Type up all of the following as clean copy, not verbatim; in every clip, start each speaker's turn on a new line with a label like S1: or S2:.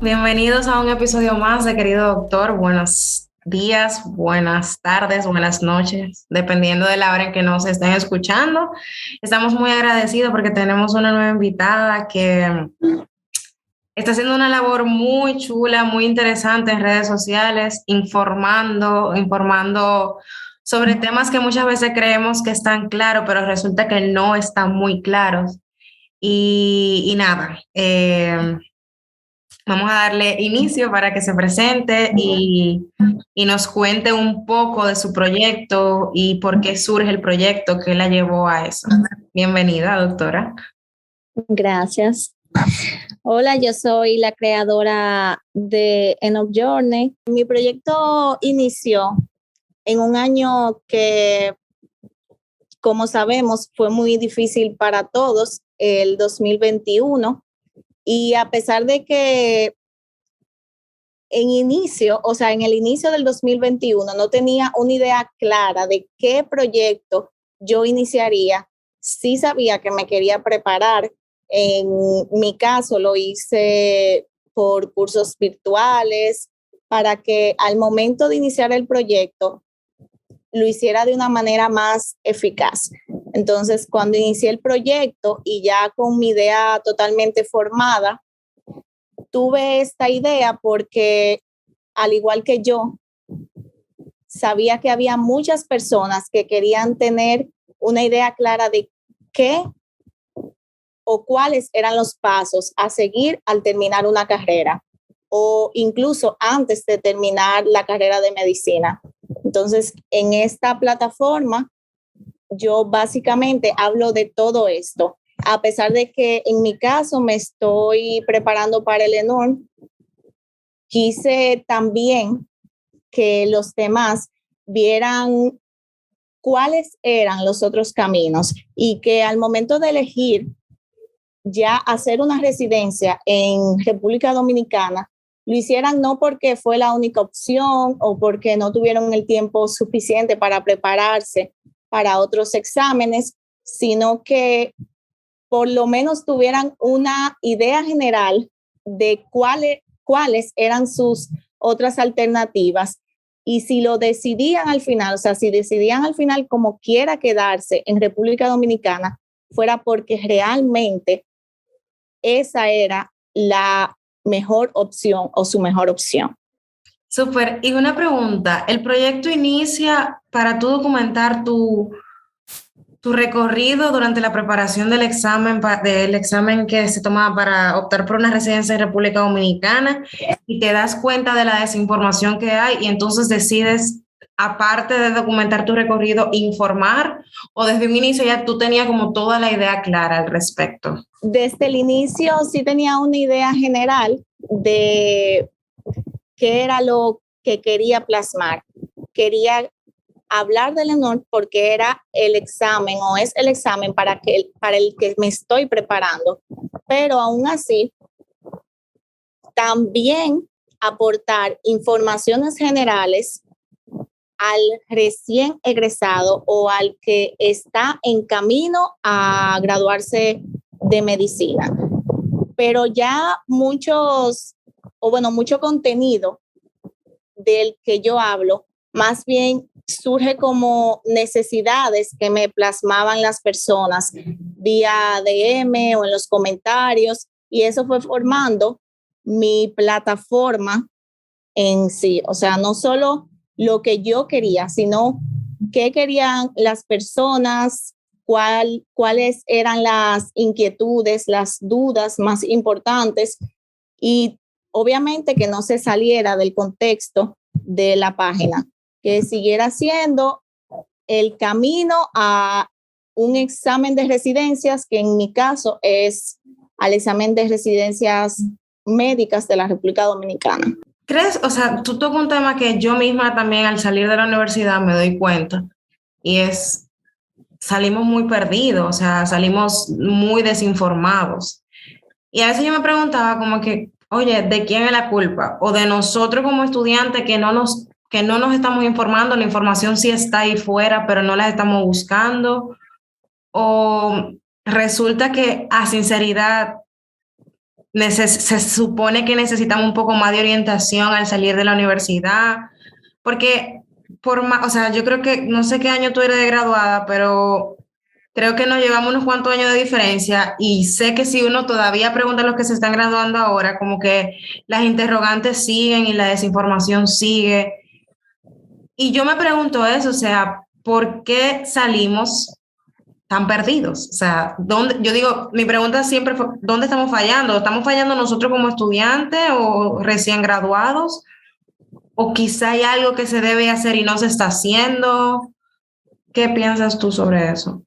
S1: Bienvenidos a un episodio más de Querido Doctor. Buenos días, buenas tardes, buenas noches, dependiendo de la hora en que nos estén escuchando. Estamos muy agradecidos porque tenemos una nueva invitada que está haciendo una labor muy chula, muy interesante en redes sociales, informando sobre temas que muchas veces creemos que están claros, pero resulta que no están muy claros. Y nada, vamos a darle inicio para que se presente y nos cuente un poco de su proyecto y por qué surge el proyecto que la llevó a eso. Bienvenida, doctora.
S2: Gracias. Hola, yo soy la creadora de Enough Journey. Mi proyecto inició en un año que, como sabemos, fue muy difícil para todos, el 2021. Y a pesar de que en el inicio del 2021 no tenía una idea clara de qué proyecto yo iniciaría, sí sabía que me quería preparar. En mi caso lo hice por cursos virtuales para que al momento de iniciar el proyecto lo hiciera de una manera más eficaz. Entonces, cuando inicié el proyecto y ya con mi idea totalmente formada, tuve esta idea porque, al igual que yo, sabía que había muchas personas que querían tener una idea clara de qué o cuáles eran los pasos a seguir al terminar una carrera o incluso antes de terminar la carrera de medicina. Entonces, en esta plataforma, yo básicamente hablo de todo esto. A pesar de que en mi caso me estoy preparando para el ENORM, quise también que los demás vieran cuáles eran los otros caminos y que al momento de elegir ya hacer una residencia en República Dominicana, lo hicieran no porque fue la única opción o porque no tuvieron el tiempo suficiente para prepararse para otros exámenes, sino que por lo menos tuvieran una idea general de cuáles eran sus otras alternativas. Y si lo decidían al final, o sea, si decidían al final como quiera quedarse en República Dominicana, fuera porque realmente esa era la mejor opción o su mejor opción.
S1: Súper. Y una pregunta, ¿el proyecto inicia para tú documentar tu recorrido durante la preparación del examen que se toma para optar por una residencia en República Dominicana y te das cuenta de la desinformación que hay y entonces decides, aparte de documentar tu recorrido, informar o desde un inicio ya tú tenías como toda la idea clara al respecto?
S2: Desde el inicio sí tenía una idea general de qué era lo que quería plasmar. Quería hablar del ENORM porque era el examen o es el examen para el que me estoy preparando, pero aún así también aportar informaciones generales al recién egresado o al que está en camino a graduarse de medicina. Pero ya mucho contenido del que yo hablo, más bien surge como necesidades que me plasmaban las personas vía DM o en los comentarios, y eso fue formando mi plataforma en sí. O sea, no solo lo que yo quería, sino qué querían las personas, cuáles eran las inquietudes, las dudas más importantes, y obviamente que no se saliera del contexto de la página, que siguiera siendo el camino a un examen de residencias, que en mi caso es al examen de residencias médicas de la República Dominicana.
S1: ¿Crees? O sea, tú tocas un tema que yo misma también al salir de la universidad me doy cuenta y es, salimos muy perdidos, o sea, salimos muy desinformados. Y a veces yo me preguntaba como que, oye, ¿de quién es la culpa? O de nosotros como estudiantes que no nos estamos informando, la información sí está ahí fuera, pero no la estamos buscando. O resulta que a sinceridad se supone que necesitamos un poco más de orientación al salir de la universidad, porque o sea, yo creo que, no sé qué año tú eres de graduada, pero creo que nos llevamos unos cuantos años de diferencia y sé que si uno todavía pregunta a los que se están graduando ahora, como que las interrogantes siguen y la desinformación sigue. Y yo me pregunto eso, o sea, ¿por qué salimos tan perdidos? O sea, yo digo, mi pregunta siempre fue, ¿dónde estamos fallando? ¿Estamos fallando nosotros como estudiantes o recién graduados? ¿O quizá hay algo que se debe hacer y no se está haciendo? ¿Qué piensas tú sobre eso?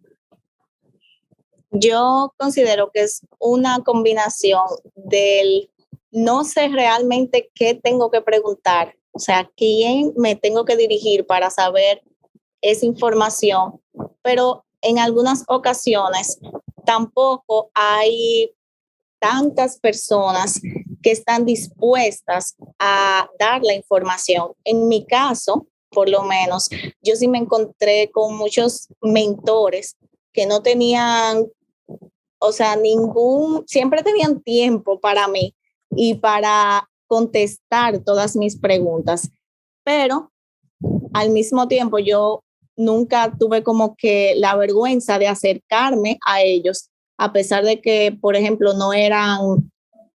S2: Yo considero que es una combinación del no sé realmente qué tengo que preguntar, o sea, quién me tengo que dirigir para saber esa información, pero en algunas ocasiones tampoco hay tantas personas que están dispuestas a dar la información. En mi caso, por lo menos, yo sí me encontré con muchos mentores que no tenían, o sea, siempre tenían tiempo para mí y para contestar todas mis preguntas, pero al mismo tiempo yo nunca tuve como que la vergüenza de acercarme a ellos, a pesar de que, por ejemplo, no eran,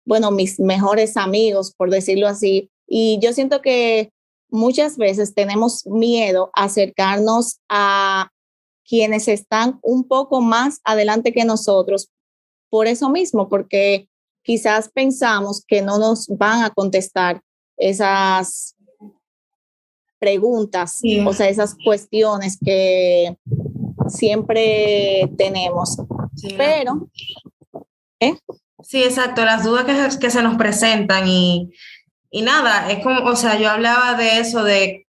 S2: bueno, mis mejores amigos, por decirlo así. Y yo siento que muchas veces tenemos miedo a acercarnos a quienes están un poco más adelante que nosotros, por eso mismo, porque quizás pensamos que no nos van a contestar esas preguntas,
S1: Sí.
S2: o sea, esas cuestiones que siempre tenemos.
S1: Sí,
S2: Pero, ¿eh?
S1: sí, exacto, las dudas que se nos presentan y nada, es como, o sea, yo hablaba de eso, de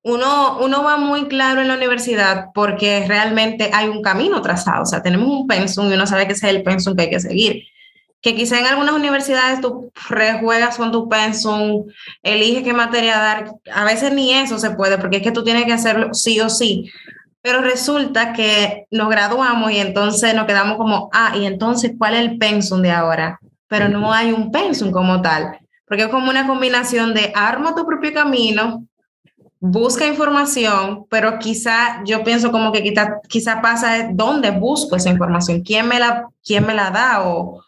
S1: uno va muy claro en la universidad porque realmente hay un camino trazado, o sea, tenemos un pensum y uno sabe que ese es el pensum que hay que seguir. Que quizá en algunas universidades tú rejuegas con tu pensum, eliges qué materia dar, a veces ni eso se puede porque es que tú tienes que hacerlo sí o sí, pero resulta que nos graduamos y entonces nos quedamos como, y entonces, ¿cuál es el pensum de ahora? Pero no hay un pensum como tal, porque es como una combinación de arma tu propio camino, busca información, pero quizá yo pienso como que quizá pasa es dónde busco esa información, quién me la da o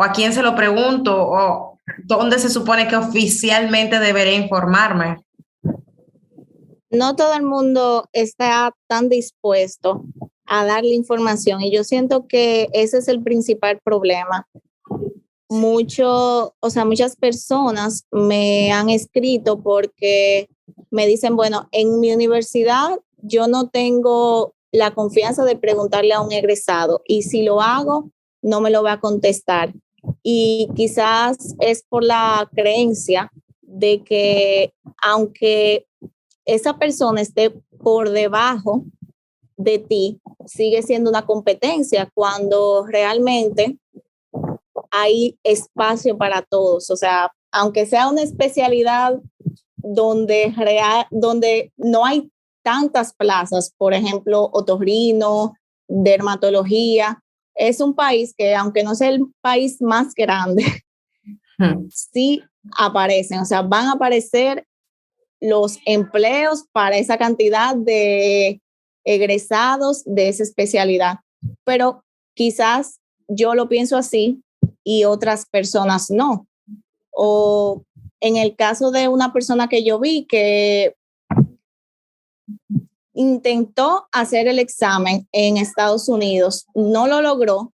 S1: a quién se lo pregunto o dónde se supone que oficialmente debería informarme.
S2: No todo el mundo está tan dispuesto a darle información y yo siento que ese es el principal problema. Muchas personas me han escrito porque me dicen, bueno, en mi universidad yo no tengo la confianza de preguntarle a un egresado y si lo hago, no me lo va a contestar. Y quizás es por la creencia de que aunque esa persona esté por debajo de ti, sigue siendo una competencia cuando realmente hay espacio para todos. O sea, aunque sea una especialidad donde no hay tantas plazas, por ejemplo, otorrino, dermatología, es un país que, aunque no sea el país más grande, sí aparecen, o sea, van a aparecer los empleos para esa cantidad de egresados de esa especialidad. Pero quizás yo lo pienso así y otras personas no. O en el caso de una persona que yo vi que intentó hacer el examen en Estados Unidos, no lo logró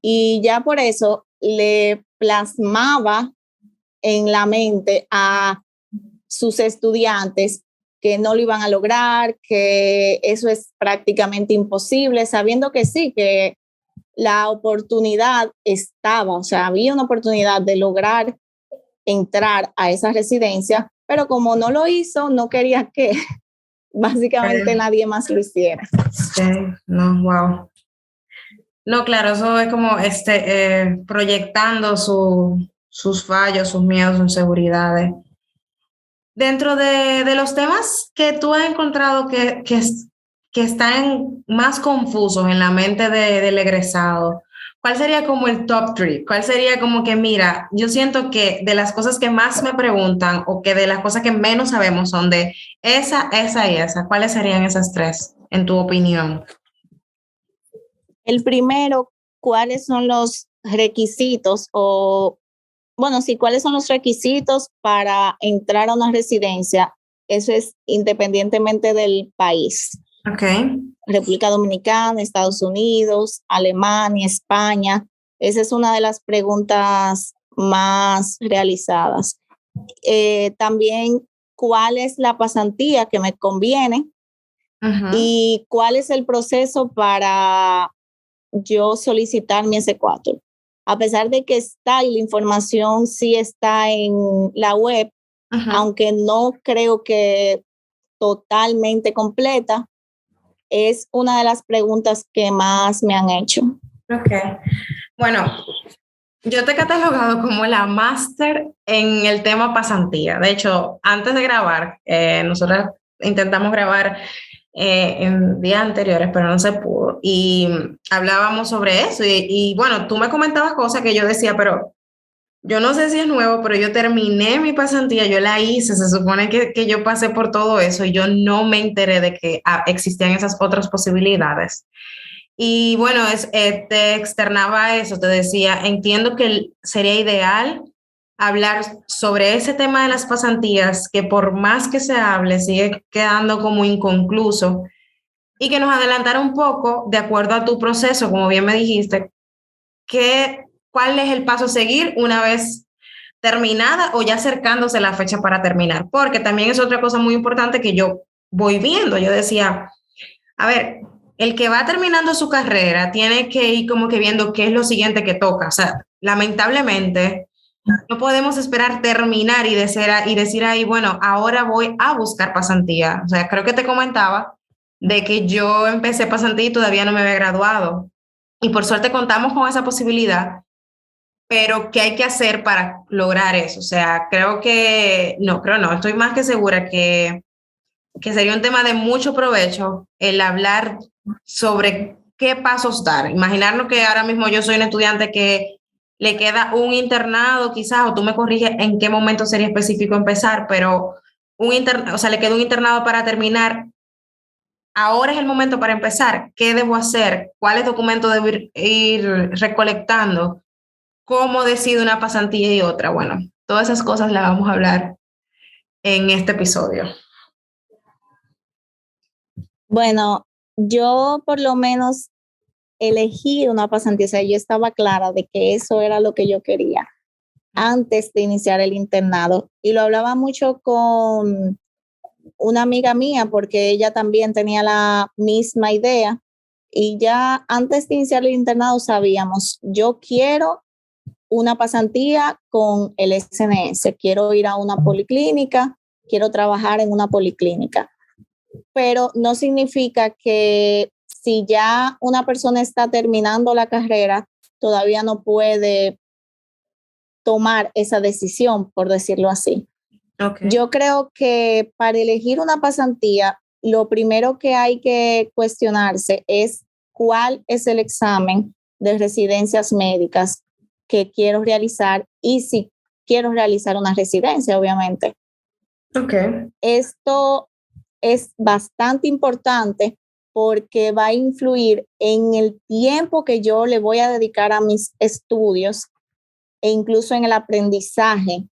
S2: y ya por eso le plasmaba en la mente a sus estudiantes que no lo iban a lograr, que eso es prácticamente imposible, sabiendo que sí, que la oportunidad estaba, o sea, había una oportunidad de lograr entrar a esa residencia, pero como no lo hizo, no quería que básicamente nadie más lo hiciera.
S1: Sí, no, wow. No, claro, eso es como proyectando sus fallos, sus miedos, sus inseguridades. Dentro de los temas que tú has encontrado que están más confusos en la mente del egresado, ¿cuál sería como el top three? ¿Cuál sería como que, mira, yo siento que de las cosas que más me preguntan o que de las cosas que menos sabemos son de esa y esa? ¿Cuáles serían esas tres, en tu opinión?
S2: El primero, ¿cuáles son los requisitos o, bueno, sí, cuáles son los requisitos para entrar a una residencia? Eso es independientemente del país.
S1: Ok.
S2: República Dominicana, Estados Unidos, Alemania, España. Esa es una de las preguntas más realizadas. También, ¿cuál es la pasantía que me conviene? Y cuál es el proceso para yo solicitar mi S4. A pesar de que está y la información sí está en la web, aunque no creo que totalmente completa, es una de las preguntas que más me han hecho.
S1: Ok. Bueno, yo te he catalogado como la máster en el tema pasantía. De hecho, antes de grabar, nosotros intentamos grabar en días anteriores, pero no se pudo. Y hablábamos sobre eso. Y bueno, tú me comentabas cosas que yo decía, pero yo no sé si es nuevo, pero yo terminé mi pasantía, yo la hice, se supone que yo pasé por todo eso y yo no me enteré de que existían esas otras posibilidades. Y bueno, te externaba eso, te decía, entiendo que sería ideal hablar sobre ese tema de las pasantías, que por más que se hable, sigue quedando como inconcluso, y que nos adelantara un poco, de acuerdo a tu proceso, como bien me dijiste, cuál es el paso a seguir una vez terminada o ya acercándose la fecha para terminar, porque también es otra cosa muy importante que yo voy viendo. Yo decía, a ver, el que va terminando su carrera tiene que ir como que viendo qué es lo siguiente que toca. O sea, lamentablemente no podemos esperar terminar y decir ahí, bueno, ahora voy a buscar pasantía. O sea, creo que te comentaba de que yo empecé pasantía y todavía no me había graduado. Y por suerte contamos con esa posibilidad, pero ¿qué hay que hacer para lograr eso? O sea, creo no, estoy más que segura que sería un tema de mucho provecho el hablar sobre qué pasos dar. Imaginarnos que ahora mismo yo soy un estudiante que le queda un internado quizás, o tú me corriges en qué momento sería específico empezar, pero o sea, le queda un internado para terminar. Ahora es el momento para empezar. ¿Qué debo hacer? ¿Cuáles documentos debo ir recolectando? ¿Cómo decido una pasantía y otra? Bueno, todas esas cosas las vamos a hablar en este episodio.
S2: Bueno, yo por lo menos elegí una pasantía, o sea, yo estaba clara de que eso era lo que yo quería antes de iniciar el internado. Y lo hablaba mucho con una amiga mía porque ella también tenía la misma idea. Y ya antes de iniciar el internado sabíamos, yo quiero una pasantía con el SNS, quiero ir a una policlínica, quiero trabajar en una policlínica. Pero no significa que si ya una persona está terminando la carrera, todavía no puede tomar esa decisión, por decirlo así.
S1: Okay.
S2: Yo creo que para elegir una pasantía, lo primero que hay que cuestionarse es cuál es el examen de residencias médicas que quiero realizar y si quiero realizar una residencia, obviamente.
S1: Okay.
S2: Esto es bastante importante porque va a influir en el tiempo que yo le voy a dedicar a mis estudios e incluso en el aprendizaje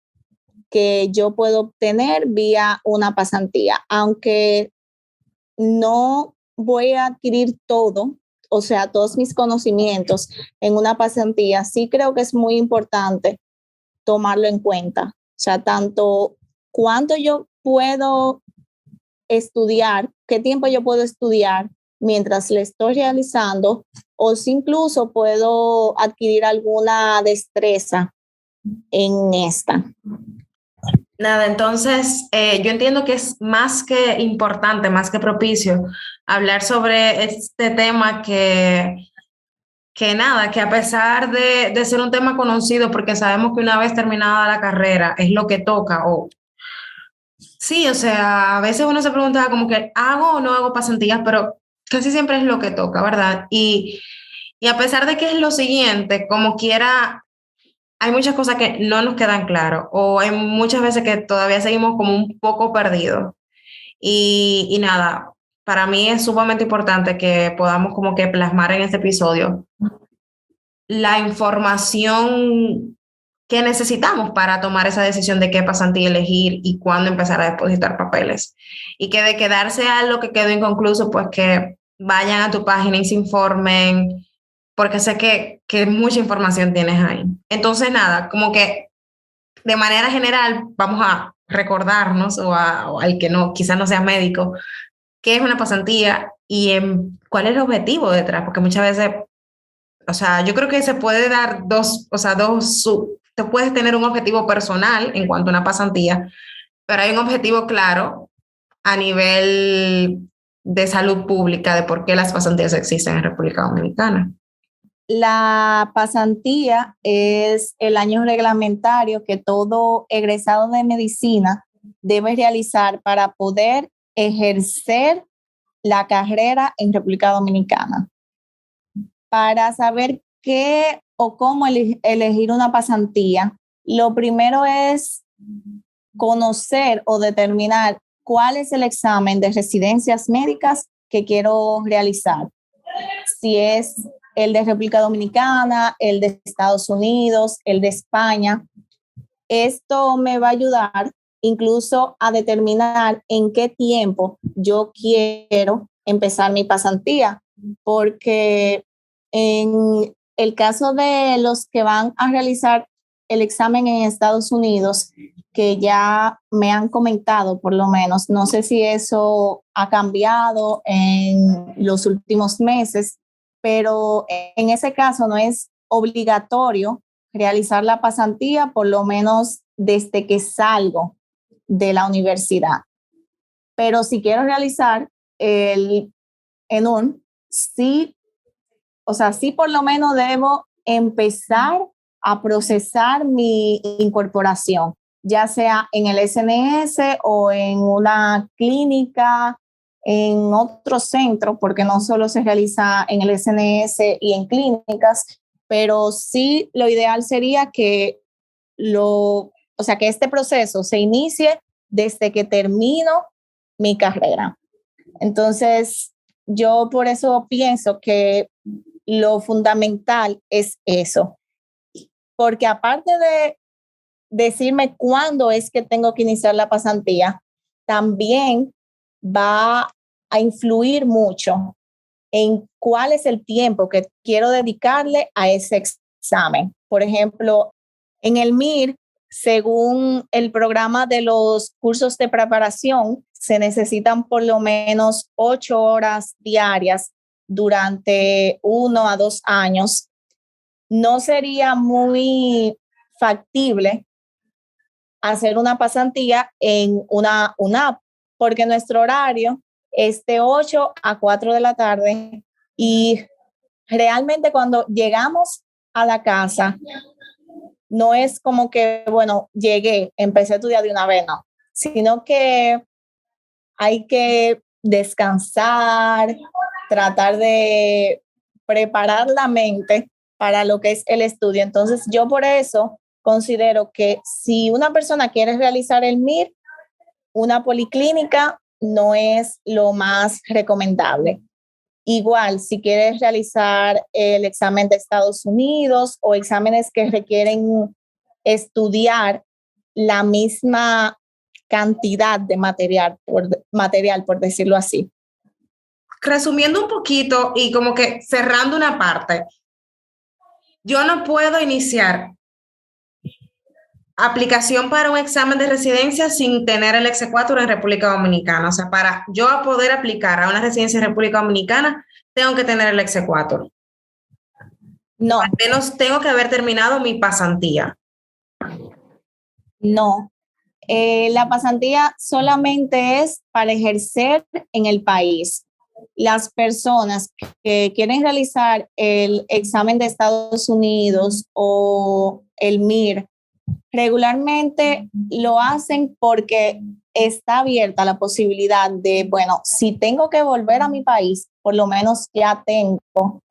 S2: que yo puedo obtener vía una pasantía, aunque no voy a adquirir todo, o sea, todos mis conocimientos en una pasantía, sí creo que es muy importante tomarlo en cuenta. O sea, tanto cuánto yo puedo estudiar, qué tiempo yo puedo estudiar mientras le estoy realizando, o si incluso puedo adquirir alguna destreza en esta.
S1: Nada, entonces yo entiendo que es más que importante, más que propicio hablar sobre este tema que nada, que a pesar de ser un tema conocido, porque sabemos que una vez terminada la carrera es lo que toca, o sí, o sea, a veces uno se pregunta como que hago o no hago pasantías, pero casi siempre es lo que toca, ¿verdad? Y a pesar de que es lo siguiente, como quiera, hay muchas cosas que no nos quedan claras o hay muchas veces que todavía seguimos como un poco perdidos. Y nada, para mí es sumamente importante que podamos como que plasmar en este episodio la información que necesitamos para tomar esa decisión de qué pasantía elegir y cuándo empezar a depositar papeles. Y que de quedarse algo que quedó inconcluso, pues que vayan a tu página y se informen, porque sé que mucha información tienes ahí. Entonces, nada, como que de manera general vamos a recordarnos o al que no, quizás no sea médico, qué es una pasantía y cuál es el objetivo detrás, porque muchas veces, o sea, yo creo que se puede dar dos, o sea, te puedes tener un objetivo personal en cuanto a una pasantía, pero hay un objetivo claro a nivel de salud pública de por qué las pasantías existen en República Dominicana.
S2: La pasantía es el año reglamentario que todo egresado de medicina debe realizar para poder ejercer la carrera en República Dominicana. Para saber qué o cómo elegir una pasantía, lo primero es conocer o determinar cuál es el examen de residencias médicas que quiero realizar. Si es el de República Dominicana, el de Estados Unidos, el de España. Esto me va a ayudar incluso a determinar en qué tiempo yo quiero empezar mi pasantía, porque en el caso de los que van a realizar el examen en Estados Unidos, que ya me han comentado por lo menos, no sé si eso ha cambiado en los últimos meses, pero en ese caso no es obligatorio realizar la pasantía, por lo menos desde que salgo de la universidad. Pero si quiero realizar el ENUN, sí, o sea, sí por lo menos debo empezar a procesar mi incorporación, ya sea en el SNS o en una clínica, en otro centro, porque no solo se realiza en el SNS y en clínicas, pero sí lo ideal sería que que este proceso se inicie desde que termino mi carrera. Entonces, yo por eso pienso que lo fundamental es eso, porque aparte de decirme cuándo es que tengo que iniciar la pasantía, también va a influir mucho en cuál es el tiempo que quiero dedicarle a ese examen. Por ejemplo, en el MIR, según el programa de los cursos de preparación, se necesitan por lo menos 8 horas diarias durante 1 a 2 años. No sería muy factible hacer una pasantía en una app, porque nuestro horario es de 8 a 4 de la tarde y realmente cuando llegamos a la casa, no es como que, bueno, llegué, empecé a estudiar de una vez, no, sino que hay que descansar, tratar de preparar la mente para lo que es el estudio. Entonces, yo por eso considero que si una persona quiere realizar el MIR, una policlínica no es lo más recomendable. Igual, si quieres realizar el examen de Estados Unidos o exámenes que requieren estudiar la misma cantidad de material, por decirlo así.
S1: Resumiendo un poquito y como que cerrando una parte, yo no puedo iniciar aplicación para un examen de residencia sin tener el exequatur en República Dominicana. O sea, para yo poder aplicar a una residencia en República Dominicana, tengo que tener el exequatur.
S2: No.
S1: Al menos tengo que haber terminado mi pasantía.
S2: No. La pasantía solamente es para ejercer en el país. Las personas que quieren realizar el examen de Estados Unidos o el MIR Regularmente lo hacen porque está abierta la posibilidad de, bueno, si tengo que volver a mi país, por lo menos ya tengo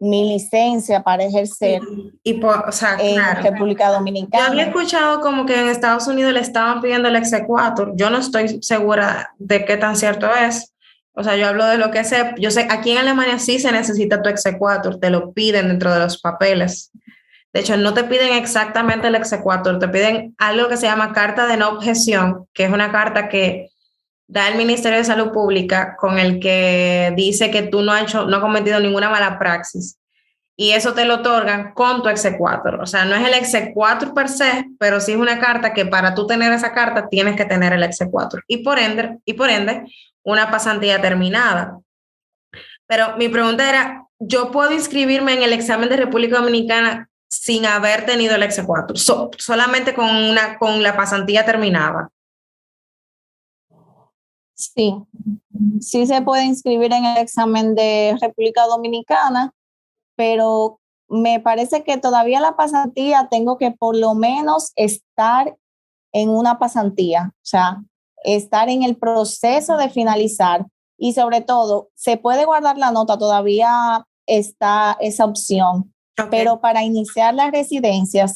S2: mi licencia para ejercer
S1: o sea,
S2: en
S1: claro.
S2: República
S1: Yo había
S2: Dominicana.
S1: escuchado como que en Estados Unidos le estaban pidiendo el exequatur. Yo no estoy segura de qué tan cierto es. O sea, yo hablo de lo que sé. Yo sé, aquí en Alemania sí se necesita tu exequatur, te lo piden dentro de los papeles. De hecho, no te piden exactamente el exequatur, te piden algo que se llama carta de no objeción, que es una carta que da el Ministerio de Salud Pública con el que dice que tú no has hecho, no has cometido ninguna mala praxis. Y eso te lo otorgan con tu exequatur. O sea, no es el exequatur per se, pero sí es una carta que para tú tener esa carta tienes que tener el exequatur. Y por ende, una pasantía terminada. Pero mi pregunta era, ¿yo puedo inscribirme en el examen de República Dominicana sin haber tenido el exequatur? Solamente con la pasantía terminada.
S2: Sí, sí se puede inscribir en el examen de República Dominicana, pero me parece que todavía la pasantía tengo que por lo menos estar en una pasantía, o sea, estar en el proceso de finalizar y sobre todo, se puede guardar la nota, todavía está esa opción, pero para iniciar la residencia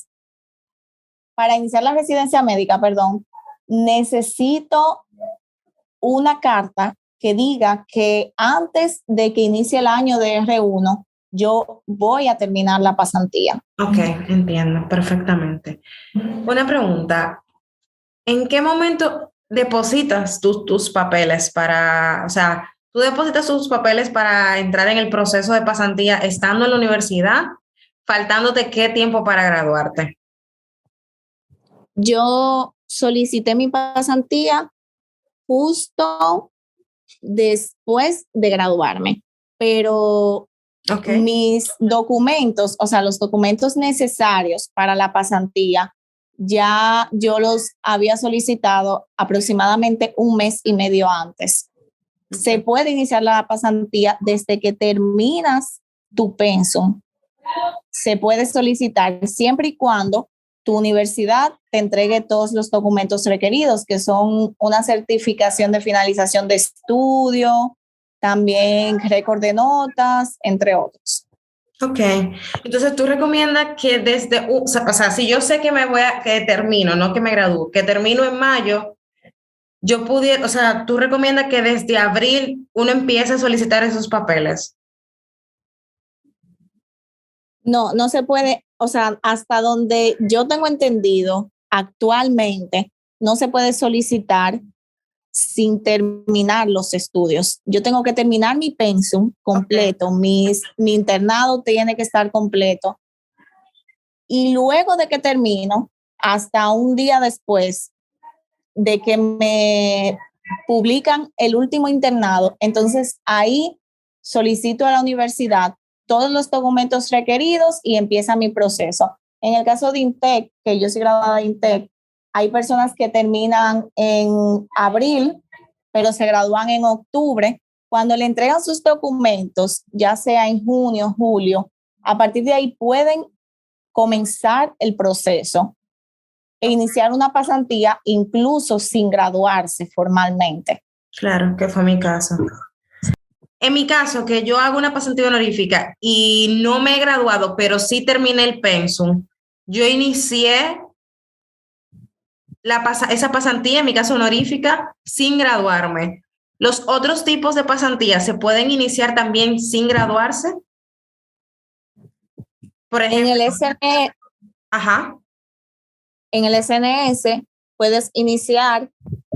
S2: médica, perdón, necesito una carta que diga que antes de que inicie el año de R1, yo voy a terminar la pasantía.
S1: Ok, entiendo perfectamente. Una pregunta, ¿en qué momento depositas tus papeles para, o sea, tú depositas tus papeles para entrar en el proceso de pasantía estando en la universidad, faltándote qué tiempo para graduarte?
S2: Yo solicité mi pasantía justo después de graduarme, pero
S1: Ok.
S2: mis documentos, o sea, los documentos necesarios para la pasantía, ya yo los había solicitado aproximadamente un mes y medio antes. Se puede iniciar la pasantía desde que terminas tu pensum. Se puede solicitar siempre y cuando tu universidad te entregue todos los documentos requeridos, que son una certificación de finalización de estudio, también récord de notas, entre otros.
S1: Ok, entonces tú recomiendas que o sea, si yo sé que que termino, no que me gradúo, que termino en mayo, yo pudiera, o sea, tú recomiendas que desde abril uno empiece a solicitar esos papeles.
S2: No, no se puede, o sea, hasta donde yo tengo entendido, actualmente no se puede solicitar sin terminar los estudios. Yo tengo que terminar mi pensum completo, mi internado tiene que estar completo. Y luego de que termino, hasta un día después de que me publican el último internado, entonces ahí solicito a la universidad todos los documentos requeridos y empieza mi proceso. En el caso de INTEC, que yo soy graduada de INTEC, hay personas que terminan en abril, pero se gradúan en octubre. Cuando le entregan sus documentos, ya sea en junio, julio, a partir de ahí pueden comenzar el proceso e iniciar una pasantía incluso sin graduarse formalmente.
S1: Claro, que fue mi caso. En mi caso, que yo hago una pasantía honorífica y no me he graduado, pero sí terminé el pensum, yo inicié esa pasantía, en mi caso honorífica, sin graduarme. ¿Los otros tipos de pasantías se pueden iniciar también sin graduarse? Por
S2: En
S1: ejemplo,
S2: el SNE,
S1: ajá.
S2: en el SNS puedes iniciar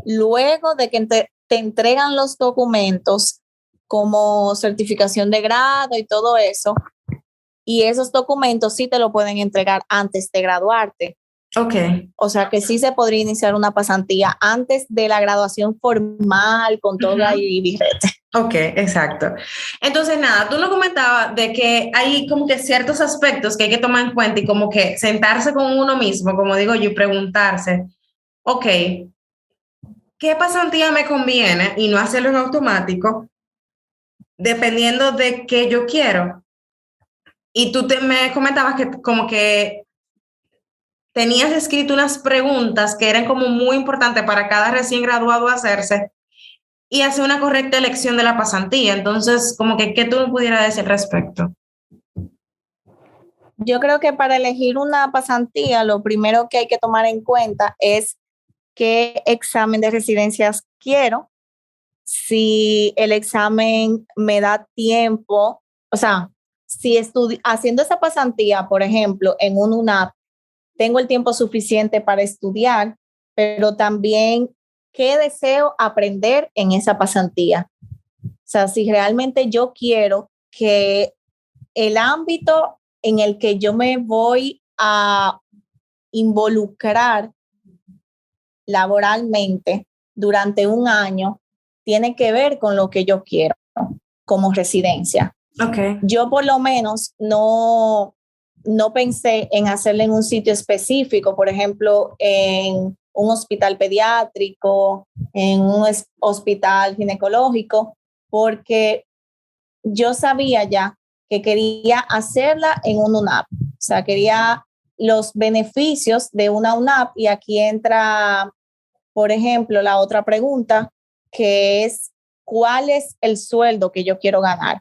S2: luego de que te entregan los documentos como certificación de grado y todo eso. Y esos documentos sí te lo pueden entregar antes de graduarte.
S1: Ok.
S2: O sea que sí se podría iniciar una pasantía antes de la graduación formal con toga y birrete.
S1: Ok, exacto. Entonces, nada, tú nos comentabas de que hay como que ciertos aspectos que hay que tomar en cuenta y como que sentarse con uno mismo, como digo yo, y preguntarse, ok, ¿qué pasantía me conviene? Y no hacerlo en automático, dependiendo de qué yo quiero. Y me comentabas que como que tenías escrito unas preguntas que eran como muy importantes para cada recién graduado hacerse y hacer una correcta elección de la pasantía. Entonces, como que, ¿qué tú me pudieras decir al respecto?
S2: Yo creo que para elegir una pasantía, lo primero que hay que tomar en cuenta es qué examen de residencias quiero, si el examen me da tiempo, o sea, si haciendo esa pasantía, por ejemplo, en un UNAP, tengo el tiempo suficiente para estudiar, pero también qué deseo aprender en esa pasantía. O sea, si realmente yo quiero que el ámbito en el que yo me voy a involucrar laboralmente durante un año tiene que ver con lo que yo quiero como residencia.
S1: Okay.
S2: Yo por lo menos no pensé en hacerlo en un sitio específico, por ejemplo, en un hospital pediátrico, en un hospital ginecológico, porque yo sabía ya que quería hacerla en un UNAP. O sea, quería los beneficios de una UNAP y aquí entra, por ejemplo, la otra pregunta, que es, ¿cuál es el sueldo que yo quiero ganar?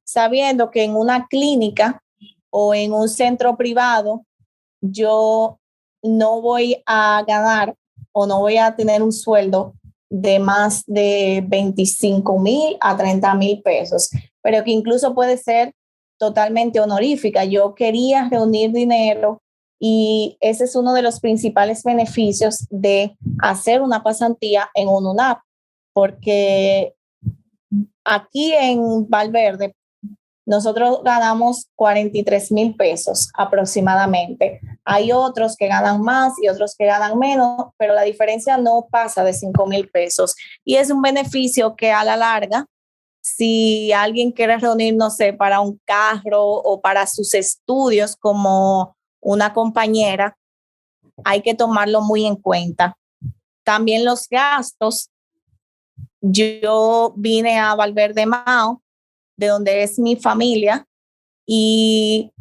S2: Sabiendo que en una clínica o en un centro privado, yo no voy a ganar o no voy a tener un sueldo de más de 25,000 a 30,000 pesos, pero que incluso puede ser totalmente honorífica. Yo quería reunir dinero y ese es uno de los principales beneficios de hacer una pasantía en un UNAP, porque aquí en Valverde nosotros ganamos 43,000 pesos aproximadamente. Hay otros que ganan más y otros que ganan menos, pero la diferencia no pasa de 5,000 pesos. Y es un beneficio que a la larga, si alguien quiere reunir, no sé, para un carro o para sus estudios como una compañera, hay que tomarlo muy en cuenta. También los gastos. Yo vine a Valverde Mao, de donde es mi familia, y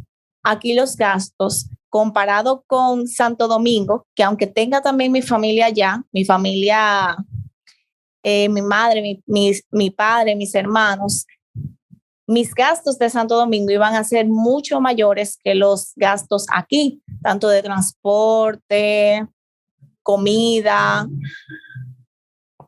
S2: aquí los gastos, comparado con Santo Domingo, que aunque tenga también mi familia allá, mi familia, mi madre, mi padre, mis hermanos, mis gastos de Santo Domingo iban a ser mucho mayores que los gastos aquí, tanto de transporte, comida,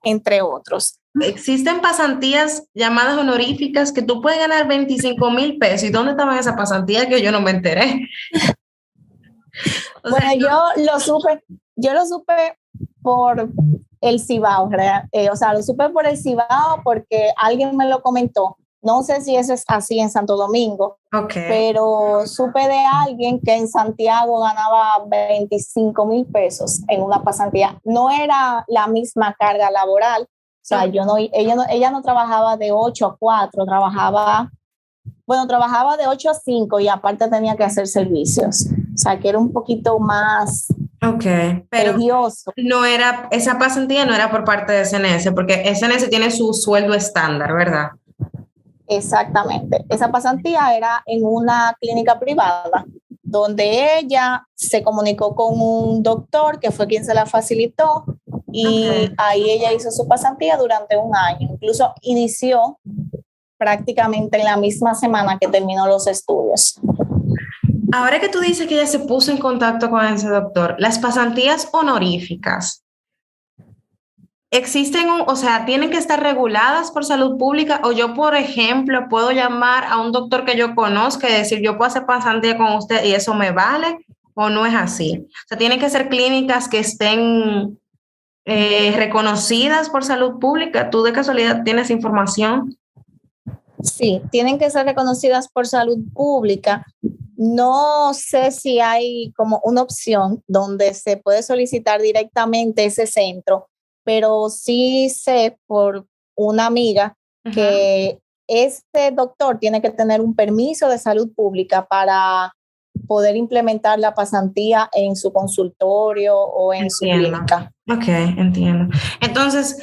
S2: entre otros.
S1: Existen pasantías llamadas honoríficas que tú puedes ganar 25,000 pesos. ¿Y dónde estaban esas pasantías que yo no me enteré?
S2: Bueno, yo lo supe por el Cibao, o sea, lo supe por el Cibao porque alguien me lo comentó. No sé si eso es así en Santo Domingo, pero supe de alguien que en Santiago ganaba 25,000 pesos en una pasantía. No era la misma carga laboral, o sea, ella no trabajaba de 8 a 4, trabajaba de 8 a 5 y aparte tenía que hacer servicios. O sea, que era un poquito más
S1: pero
S2: tedioso.
S1: No era, esa pasantía no era por parte de SNS, porque SNS tiene su sueldo estándar, ¿verdad?
S2: Exactamente. Esa pasantía era en una clínica privada, donde ella se comunicó con un doctor que fue quien se la facilitó y ahí ella hizo su pasantía durante un año. Incluso inició prácticamente en la misma semana que terminó los estudios.
S1: Ahora que tú dices que ella se puso en contacto con ese doctor, las pasantías honoríficas, ¿existen, o sea, tienen que estar reguladas por salud pública? O yo, por ejemplo, puedo llamar a un doctor que yo conozca y decir, yo puedo hacer pasantía con usted y eso me vale, o no es así. O sea, tienen que ser clínicas que estén reconocidas por salud pública. ¿Tú de casualidad tienes información?
S2: Sí, tienen que ser reconocidas por salud pública. No sé si hay como una opción donde se puede solicitar directamente ese centro, pero sí sé por una amiga que este doctor tiene que tener un permiso de salud pública para poder implementar la pasantía en su consultorio o en su clínica.
S1: Ok, entiendo. Entonces,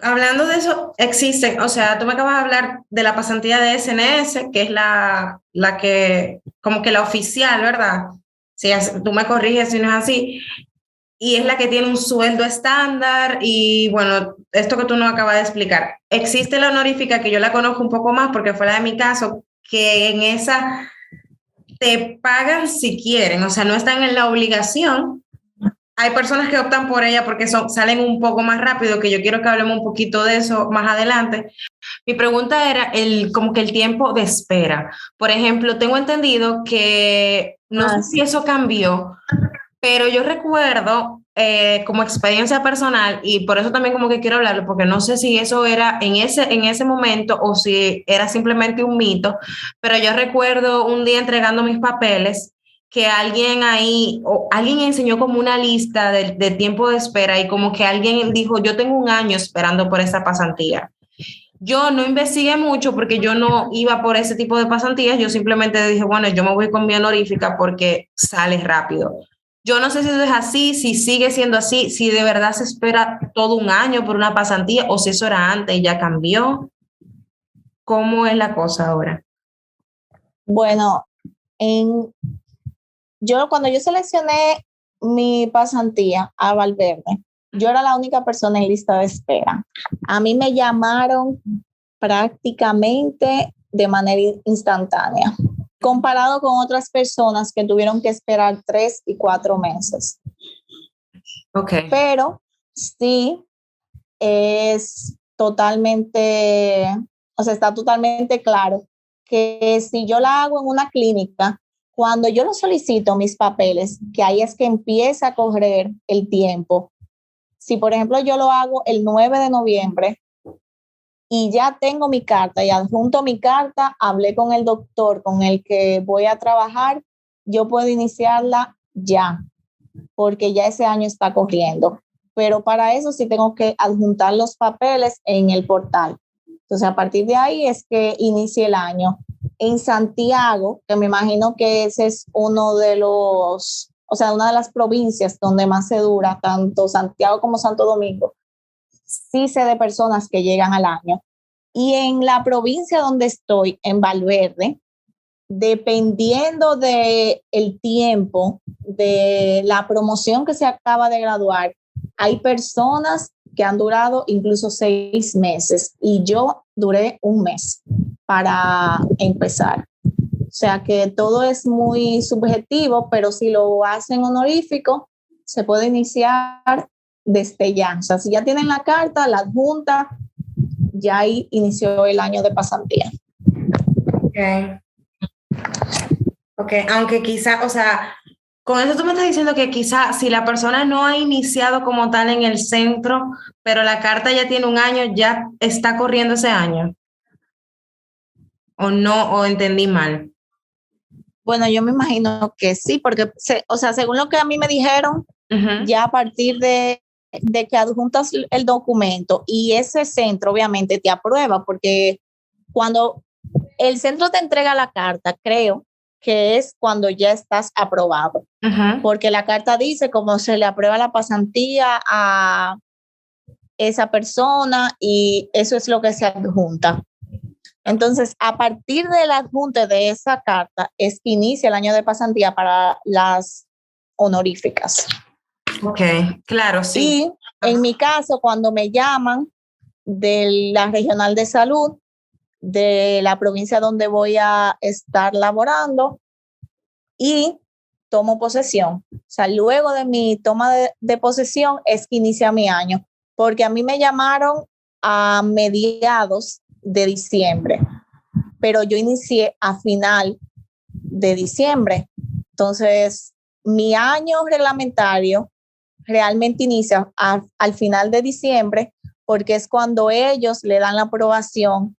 S1: hablando de eso, existen, o sea, tú me acabas de hablar de la pasantía de SNS, que es la que, como que la oficial, ¿verdad? tú me corriges si no es así, y es la que tiene un sueldo estándar y bueno, esto que tú nos acabas de explicar. Existe la honorífica que yo la conozco un poco más porque fue la de mi caso, que en esa te pagan si quieren, o sea, no están en la obligación. Hay personas que optan por ella porque salen un poco más rápido, que yo quiero que hablemos un poquito de eso más adelante. Mi pregunta era como que el tiempo de espera. Por ejemplo, tengo entendido que, no sé si eso cambió, pero yo recuerdo como experiencia personal, y por eso también como que quiero hablarlo, porque no sé si eso era en ese momento o si era simplemente un mito, pero yo recuerdo un día entregando mis papeles que alguien ahí, o alguien enseñó como una lista de tiempo de espera y como que alguien dijo, yo tengo un año esperando por esa pasantía. Yo no investigué mucho porque yo no iba por ese tipo de pasantías, yo simplemente dije, bueno, yo me voy con mi honorífica porque sale rápido. Yo no sé si eso es así, si sigue siendo así, si de verdad se espera todo un año por una pasantía o si eso era antes y ya cambió. ¿Cómo es la cosa ahora?
S2: Bueno, cuando yo seleccioné mi pasantía a Valverde, yo era la única persona en lista de espera. A mí me llamaron prácticamente de manera instantánea, comparado con otras personas que tuvieron que esperar 3 y 4 meses.
S1: Okay.
S2: Pero sí es totalmente, o sea, está totalmente claro que si yo la hago en una clínica, cuando yo lo solicito mis papeles, que ahí es que empieza a correr el tiempo. Si, por ejemplo, yo lo hago el 9 de noviembre y ya tengo mi carta y adjunto mi carta, hablé con el doctor con el que voy a trabajar, yo puedo iniciarla ya, porque ya ese año está corriendo. Pero para eso sí tengo que adjuntar los papeles en el portal. Entonces, a partir de ahí es que inicie el año. En Santiago, que me imagino que ese es uno de los, o sea, una de las provincias donde más se dura, tanto Santiago como Santo Domingo, sí sé de personas que llegan al año. Y en la provincia donde estoy, en Valverde, dependiendo de el tiempo de la promoción que se acaba de graduar, hay personas que han durado incluso 6 meses y yo duré un mes para empezar. O sea que todo es muy subjetivo, pero si lo hacen honorífico, se puede iniciar desde ya. O sea, si ya tienen la carta, la adjunta, ya ahí inició el año de pasantía.
S1: Okay. Ok, aunque quizá, o sea, con eso tú me estás diciendo que quizá si la persona no ha iniciado como tal en el centro, pero la carta ya tiene un año, ya está corriendo ese año. O no, o entendí mal.
S2: Bueno, yo me imagino que sí, porque, o sea, según lo que a mí me dijeron, ya a partir de que adjuntas el documento y ese centro obviamente te aprueba, porque cuando el centro te entrega la carta, creo que es cuando ya estás aprobado, porque la carta dice cómo se le aprueba la pasantía a esa persona y eso es lo que se adjunta. Entonces, a partir del adjunte de esa carta es que inicia el año de pasantía para las honoríficas.
S1: Ok, claro, sí.
S2: Y en mi caso, cuando me llaman de la regional de salud, de la provincia donde voy a estar laborando y tomo posesión. O sea, luego de mi toma de posesión es que inicia mi año, porque a mí me llamaron a mediados de diciembre, pero yo inicié a final de diciembre. Entonces, mi año reglamentario realmente inicia al final de diciembre, porque es cuando ellos le dan la aprobación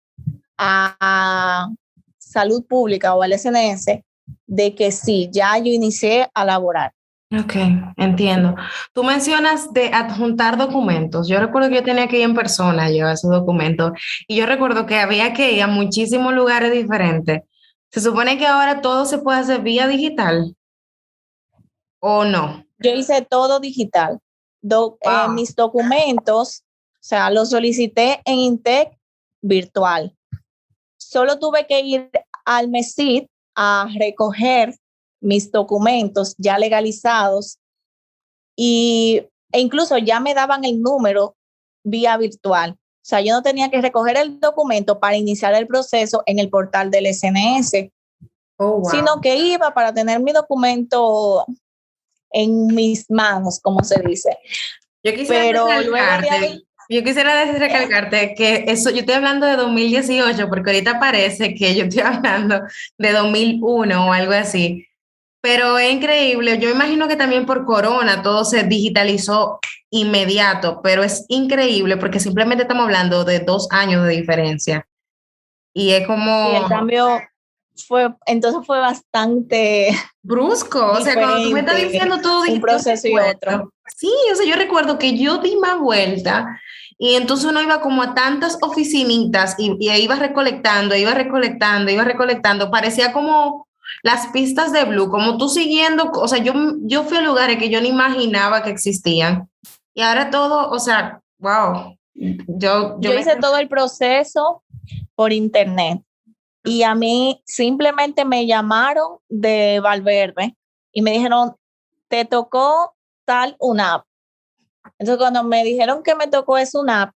S2: a Salud Pública o al SNS de que sí, ya yo inicié a laborar.
S1: Ok, entiendo. Tú mencionas de adjuntar documentos. Yo recuerdo que yo tenía que ir en persona a llevar esos documentos y yo recuerdo que había que ir a muchísimos lugares diferentes. ¿Se supone que ahora todo se puede hacer vía digital o no?
S2: Yo hice todo digital. Mis documentos, o sea, los solicité en Intec virtual. Solo tuve que ir al MESID a recoger mis documentos ya legalizados e incluso ya me daban el número vía virtual. O sea, yo no tenía que recoger el documento para iniciar el proceso en el portal del SNS, sino que iba para tener mi documento en mis manos, como se dice.
S1: Yo quisiera recalcarte que eso, yo estoy hablando de 2018, porque ahorita parece que yo estoy hablando de 2001 o algo así. Pero es increíble. Yo imagino que también por Corona todo se digitalizó inmediato, pero es increíble porque simplemente estamos hablando de 2 años de diferencia. Y es como...
S2: Y el cambio fue bastante
S1: brusco. O sea, cuando tú me estás diciendo todo
S2: un proceso y otro.
S1: Sí, o sea, yo recuerdo que yo di más vuelta y entonces uno iba como a tantas oficinitas y iba recolectando. Parecía como las pistas de Blue, como tú siguiendo, o sea, yo fui a lugares que yo ni imaginaba que existían. Y ahora todo, o sea, wow. Yo
S2: hice todo el proceso por internet. Y a mí simplemente me llamaron de Valverde y me dijeron, te tocó tal UNAP. Entonces, cuando me dijeron que me tocó esa UNAP,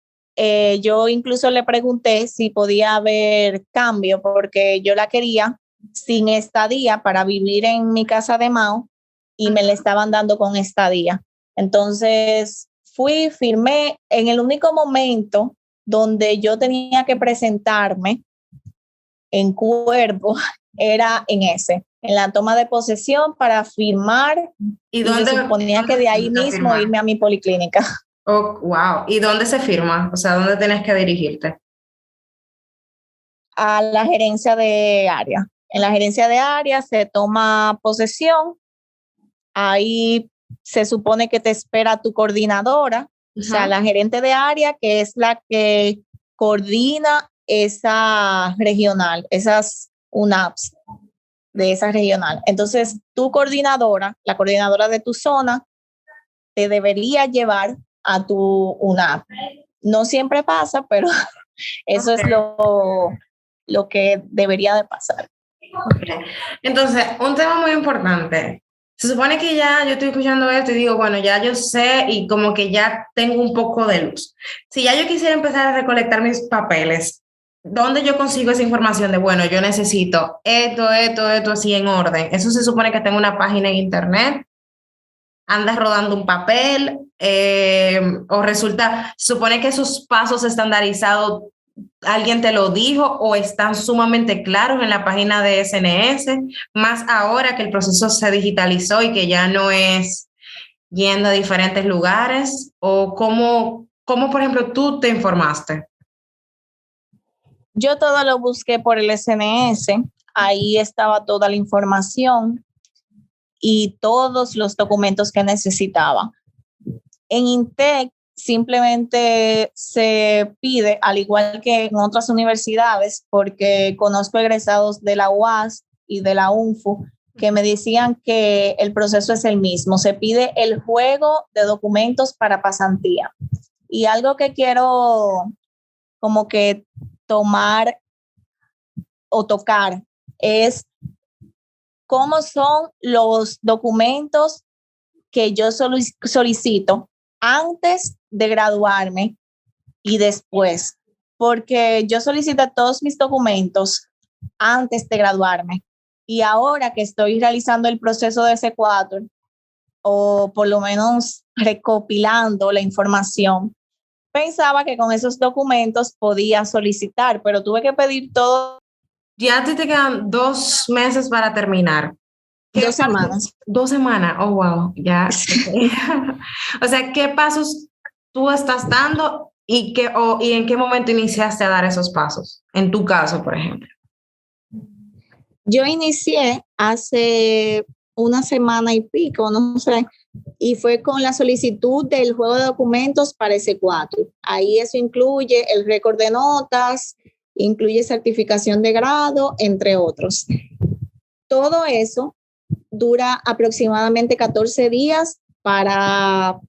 S2: yo incluso le pregunté si podía haber cambio, porque yo la quería sin estadía para vivir en mi casa de Mao y me la estaban dando con estadía. Entonces, firmé en el único momento donde yo tenía que presentarme en cuerpo, era en la toma de posesión para firmar, y se suponía que de ahí mismo irme a mi policlínica.
S1: Oh, wow. ¿Y dónde se firma? O sea, ¿dónde tienes que dirigirte?
S2: A la gerencia de área. En la gerencia de área se toma posesión, ahí se supone que te espera tu coordinadora, o sea, la gerente de área, que es la que coordina esa regional, esas UNAPs de esa regional. Entonces, tu coordinadora, la coordinadora de tu zona, te debería llevar a tu UNAP. No siempre pasa, pero eso es lo que debería de pasar.
S1: Okay. Entonces, un tema muy importante. Se supone que ya yo estoy escuchando esto y digo, bueno, ya yo sé y como que ya tengo un poco de luz. Si ya yo quisiera empezar a recolectar mis papeles, ¿dónde yo consigo esa información de, bueno, yo necesito esto, así en orden? Eso se supone que tengo una página en internet, andas rodando un papel, o resulta, se supone que esos pasos estandarizados, alguien te lo dijo o están sumamente claros en la página de SNS, más ahora que el proceso se digitalizó y que ya no es yendo a diferentes lugares, o cómo por ejemplo, tú te informaste.
S2: Yo todo lo busqué por el SNS, ahí estaba toda la información y todos los documentos que necesitaba. En INTEC simplemente se pide, al igual que en otras universidades, porque conozco egresados de la UAS y de la UNFU, que me decían que el proceso es el mismo. Se pide el juego de documentos para pasantía. Y algo que quiero como que tomar o tocar es cómo son los documentos que yo solicito antes de graduarme y después, porque yo solicité todos mis documentos antes de graduarme y ahora que estoy realizando el proceso de C4 o por lo menos recopilando la información, pensaba que con esos documentos podía solicitar, pero tuve que pedir todo.
S1: Ya te quedan 2 meses para terminar.
S2: 2 semanas.
S1: 2 semanas, oh, wow, ya. O sea, ¿qué pasos tú estás dando y en qué momento iniciaste a dar esos pasos? En tu caso, por ejemplo.
S2: Yo inicié hace una semana y pico, no sé, y fue con la solicitud del juego de documentos para C4. Ahí eso incluye el récord de notas, incluye certificación de grado, entre otros. Todo eso dura aproximadamente 14 días para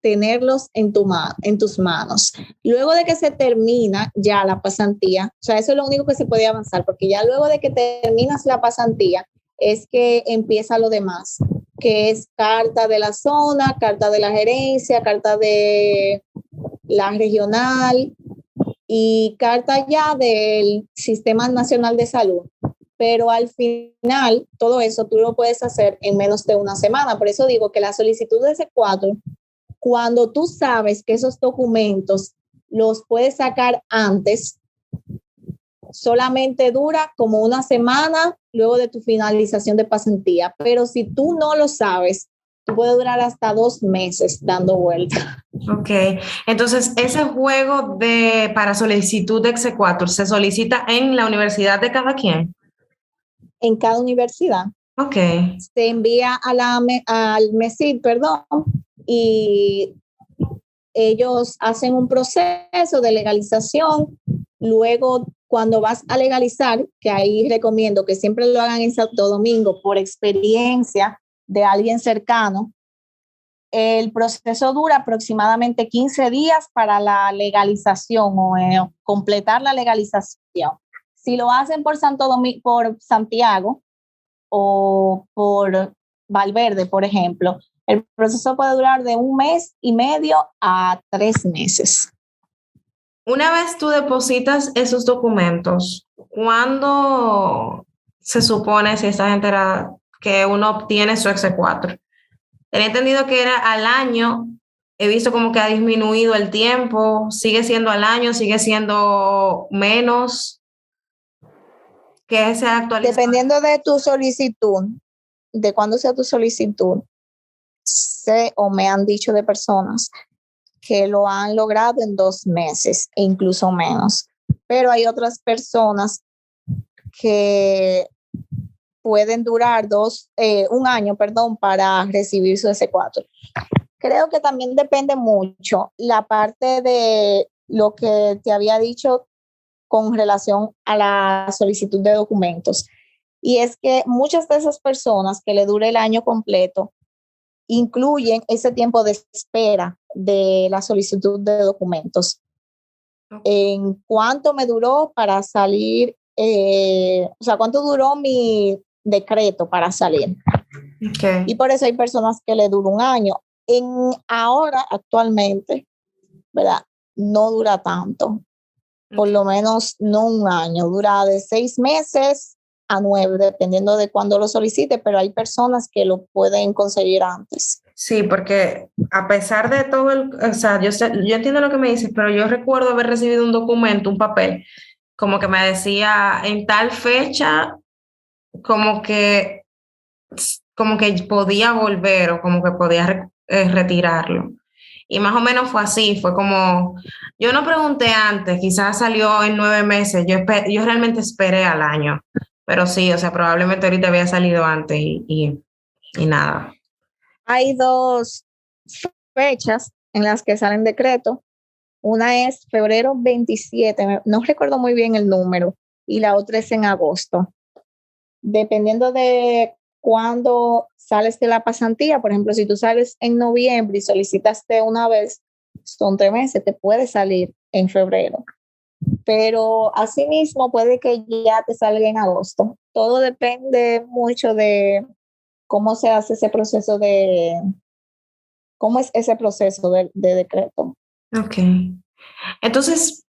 S2: tenerlos en tus manos. Luego de que se termina ya la pasantía, o sea, eso es lo único que se puede avanzar, porque ya luego de que terminas la pasantía, es que empieza lo demás, que es carta de la zona, carta de la gerencia, carta de la regional y carta ya del Sistema Nacional de Salud. Pero al final, todo eso tú lo puedes hacer en menos de una semana. Por eso digo que la solicitud de C4, cuando tú sabes que esos documentos los puedes sacar antes, solamente dura como una semana luego de tu finalización de pasantía. Pero si tú no lo sabes, tú puedes durar hasta 2 meses dando vuelta.
S1: Ok, entonces ese juego para solicitud de Exequatur se solicita en la universidad de cada quien.
S2: En cada universidad.
S1: Ok.
S2: Se envía al MESID, perdón, y ellos hacen un proceso de legalización. Luego, cuando vas a legalizar, que ahí recomiendo que siempre lo hagan en Santo Domingo por experiencia de alguien cercano, el proceso dura aproximadamente 15 días para la legalización o completar la legalización. Si lo hacen por por Santiago o por Valverde, por ejemplo, el proceso puede durar de 1 mes y medio a 3 meses.
S1: Una vez tú depositas esos documentos, ¿cuándo se supone, si estás enterada, que uno obtiene su Exequatur? Tenía entendido que era al año. He visto como que ha disminuido el tiempo. ¿Sigue siendo al año? ¿Sigue siendo menos? ¿Qué se ha actualizado?
S2: Dependiendo de tu solicitud, de cuándo sea tu solicitud, sé o me han dicho de personas que lo han logrado en 2 meses e incluso menos. Pero hay otras personas que pueden durar 1 año, para recibir su S4. Creo que también depende mucho la parte de lo que te había dicho con relación a la solicitud de documentos. Y es que muchas de esas personas que le dure el año completo incluyen ese tiempo de espera de la solicitud de documentos. En cuánto me duró para salir, cuánto duró mi decreto para salir.
S1: Okay.
S2: Y por eso hay personas que le dura 1 año. Ahora, actualmente, ¿verdad? No dura tanto. Por lo menos no 1 año. Dura de 6 meses a 9, dependiendo de cuándo lo solicite, pero hay personas que lo pueden conseguir antes.
S1: Sí, porque a pesar de todo yo entiendo lo que me dices, pero yo recuerdo haber recibido un documento, un papel, como que me decía en tal fecha, como que podía volver o como que podía retirarlo. Y más o menos fue así, fue como, yo no pregunté antes, quizás salió en 9 meses, yo realmente esperé al año, pero sí, probablemente ahorita había salido antes y nada.
S2: Hay 2 fechas en las que salen decretos. Una es febrero 27, no recuerdo muy bien el número, y la otra es en agosto. Dependiendo de cuándo sales de la pasantía, por ejemplo, si tú sales en noviembre y solicitas de una vez, son 3 meses, te puede salir en febrero. Pero asimismo puede que ya te salga en agosto. Todo depende mucho de cómo se hace ese proceso cómo es ese proceso de decreto.
S1: Ok. Entonces,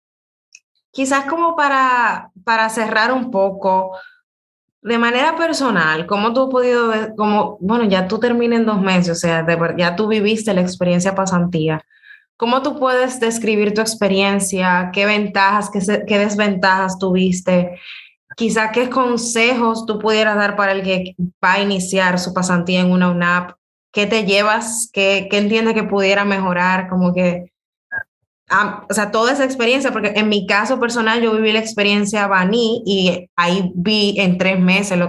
S1: quizás como para cerrar un poco, de manera personal, ¿cómo tú has podido ver, ya tú terminas en 2 meses, ya tú viviste la experiencia pasantía? ¿Cómo tú puedes describir tu experiencia? ¿Qué ventajas, qué desventajas tuviste? Quizá qué consejos tú pudieras dar para el que va a iniciar su pasantía en una UNAP. ¿Qué te llevas? ¿Qué entiendes que pudiera mejorar? Toda esa experiencia, porque en mi caso personal yo viví la experiencia Baní y ahí vi en 3 meses lo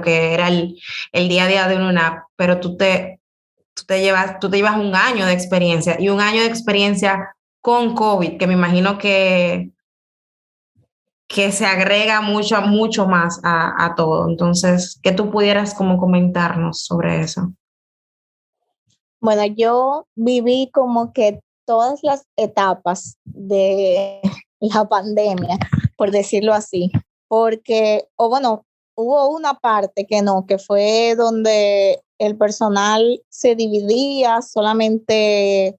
S1: que era el día a día de una UNAP, pero tú te llevas 1 año de experiencia y 1 año de experiencia con COVID, que me imagino que se agrega mucho más a todo. Entonces, ¿qué tú pudieras como comentarnos sobre eso?
S2: Bueno, yo viví como que todas las etapas de la pandemia, por decirlo así, porque, hubo una parte que no, que fue donde el personal se dividía solamente,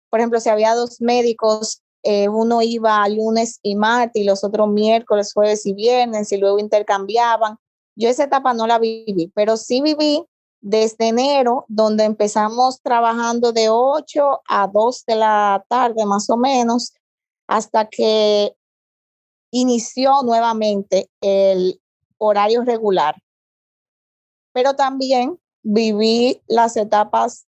S2: por ejemplo, si había 2 médicos, uno iba lunes y martes y los otros miércoles, jueves y viernes y luego intercambiaban. Yo esa etapa no la viví, pero sí viví desde enero, donde empezamos trabajando de 8 a 2 de la tarde más o menos, hasta que inició nuevamente el horario regular. Pero también viví las etapas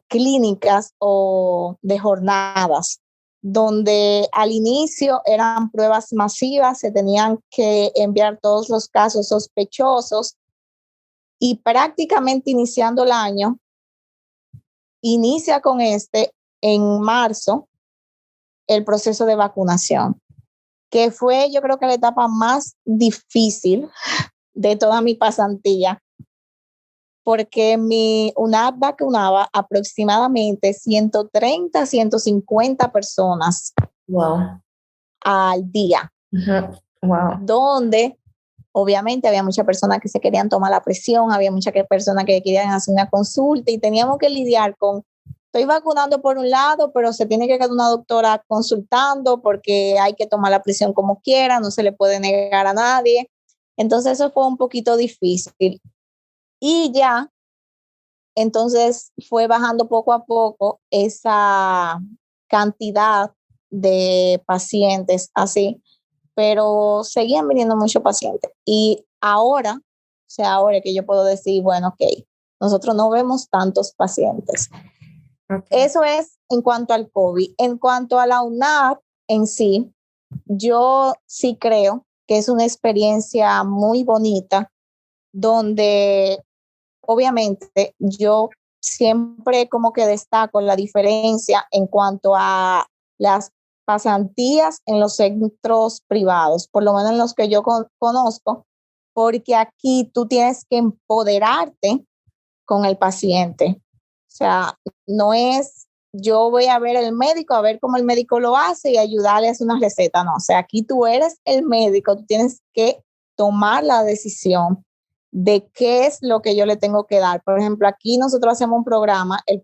S2: clínicas o de jornadas, donde al inicio eran pruebas masivas, se tenían que enviar todos los casos sospechosos y prácticamente iniciando el año, inicia con en marzo el proceso de vacunación, que fue yo creo que la etapa más difícil de toda mi pasantía, porque mi UNAP vacunaba aproximadamente 130, 150 personas
S1: Wow.
S2: al día.
S1: Uh-huh. Wow.
S2: Donde obviamente había muchas personas que se querían tomar la presión, había muchas personas que querían hacer una consulta y teníamos que lidiar con, estoy vacunando por un lado, pero se tiene que quedar una doctora consultando porque hay que tomar la presión como quiera, no se le puede negar a nadie. Entonces eso fue un poquito difícil. Y ya, entonces fue bajando poco a poco esa cantidad de pacientes así, pero seguían viniendo muchos pacientes. Y ahora, o sea, ahora que yo puedo decir, bueno, ok, nosotros no vemos tantos pacientes. Okay. Eso es en cuanto al COVID. En cuanto a la UNAP en sí, yo sí creo que es una experiencia muy bonita, donde obviamente yo siempre como que destaco la diferencia en cuanto a las pasantías en los centros privados, por lo menos en los que yo conozco, porque aquí tú tienes que empoderarte con el paciente. O sea, no es yo voy a ver al médico, a ver cómo el médico lo hace y ayudarle a hacer una receta, no. O sea, aquí tú eres el médico, tú tienes que tomar la decisión de qué es lo que yo le tengo que dar. Por ejemplo, aquí nosotros hacemos un programa, el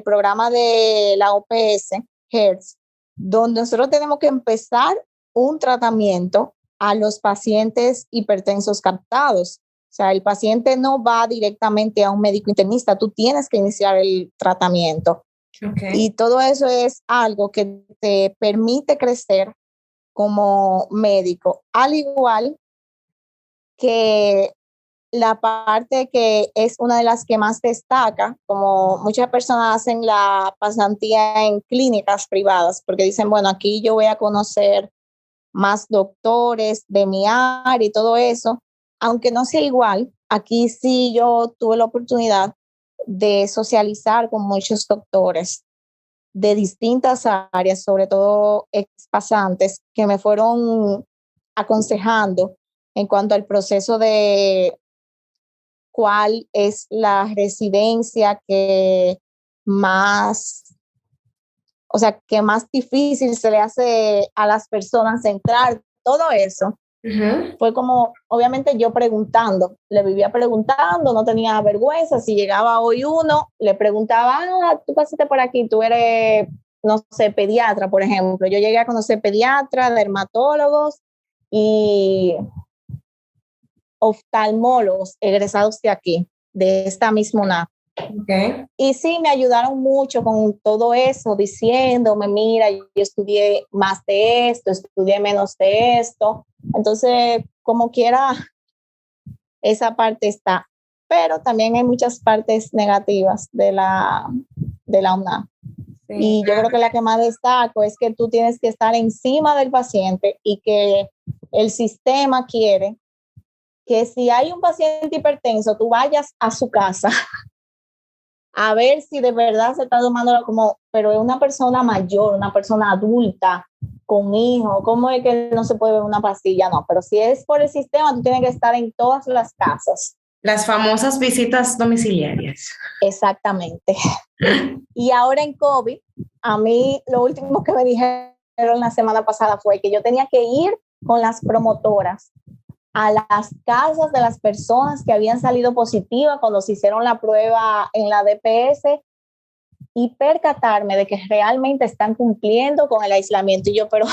S2: programa de la OPS, HERTS, donde nosotros tenemos que empezar un tratamiento a los pacientes hipertensos captados. O sea, el paciente no va directamente a un médico internista, tú tienes que iniciar el tratamiento. Okay. Y todo eso es algo que te permite crecer como médico, al igual que la parte que es una de las que más destaca, como muchas personas hacen la pasantía en clínicas privadas, porque dicen, bueno, aquí yo voy a conocer más doctores de mi área y todo eso, aunque no sea igual, aquí sí yo tuve la oportunidad de socializar con muchos doctores de distintas áreas, sobre todo expasantes, que me fueron aconsejando en cuanto al proceso de cuál es la residencia que más, o sea, que más difícil se le hace a las personas entrar, todo eso. Uh-huh. Fue como, obviamente yo preguntando, le vivía preguntando, no tenía vergüenza, si llegaba hoy uno, le preguntaba, tú pasaste por aquí, tú eres, no sé, pediatra, por ejemplo. Yo llegué a conocer pediatras, dermatólogos y oftalmólogos egresados de aquí, de esta misma UNAP. Okay. Y sí, me ayudaron mucho con todo eso, diciéndome, mira, yo estudié más de esto, estudié menos de esto. Entonces, como quiera, esa parte está. Pero también hay muchas partes negativas de la UNAP. Sí, y yo creo que la que más destaco es que tú tienes que estar encima del paciente y que el sistema quiere que si hay un paciente hipertenso, tú vayas a su casa a ver si de verdad se está tomándolo como, pero es una persona mayor, una persona adulta, con hijos, ¿cómo es que no se puede ver una pastilla? No, pero si es por el sistema, tú tienes que estar en todas las casas.
S1: Las famosas visitas domiciliarias.
S2: Exactamente. Y ahora en COVID, a mí lo último que me dijeron la semana pasada fue que yo tenía que ir con las promotoras a las casas de las personas que habían salido positivas cuando se hicieron la prueba en la DPS y percatarme de que realmente están cumpliendo con el aislamiento. Y yo, pero,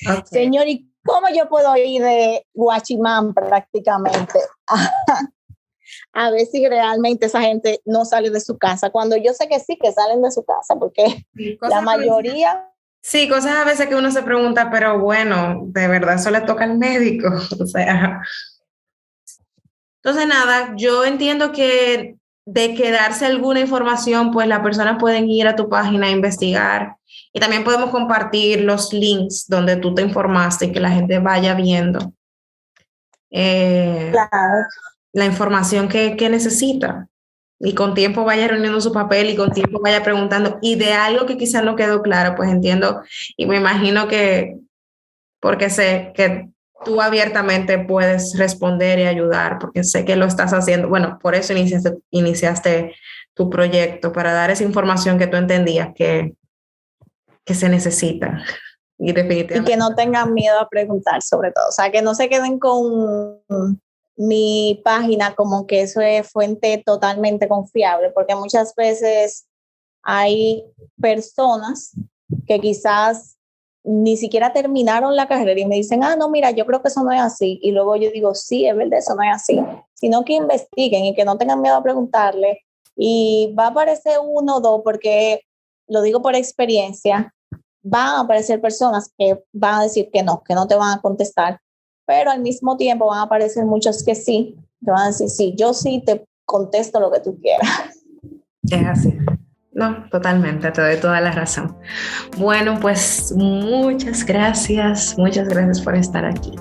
S1: Okay.
S2: señor, ¿y cómo yo puedo ir de guachimán prácticamente a ver si realmente esa gente no sale de su casa? Cuando yo sé que sí, que salen de su casa, porque la mayoría...
S1: Sí, cosas a veces que uno se pregunta, pero bueno, de verdad eso le toca al médico. O sea, entonces nada, yo entiendo que de quedarse alguna información, pues las personas pueden ir a tu página a investigar y también podemos compartir los links donde tú te informaste y que la gente vaya viendo
S2: Claro.
S1: la información que necesita. Y con tiempo vaya reuniendo su papel y con tiempo vaya preguntando. Y de algo que quizás no quedó claro, pues entiendo y me imagino que, porque sé que tú abiertamente puedes responder y ayudar, porque sé que lo estás haciendo. Bueno, por eso iniciaste tu proyecto, para dar esa información que tú entendías que se necesita. Y definitivamente.
S2: Y que no tengan miedo a preguntar, sobre todo. O sea, que no se queden con mi página como que eso es fuente totalmente confiable, porque muchas veces hay personas que quizás ni siquiera terminaron la carrera y me dicen, no, mira, yo creo que eso no es así. Y luego yo digo, sí, es verdad, eso no es así. Sino que investiguen y que no tengan miedo a preguntarle. Y va a aparecer uno o dos, porque lo digo por experiencia, van a aparecer personas que van a decir que no te van a contestar, pero al mismo tiempo van a aparecer muchos que sí, te van a decir, sí, yo sí te contesto lo que tú quieras.
S1: Es así. No, totalmente, te doy toda la razón. Bueno, pues muchas gracias por estar aquí.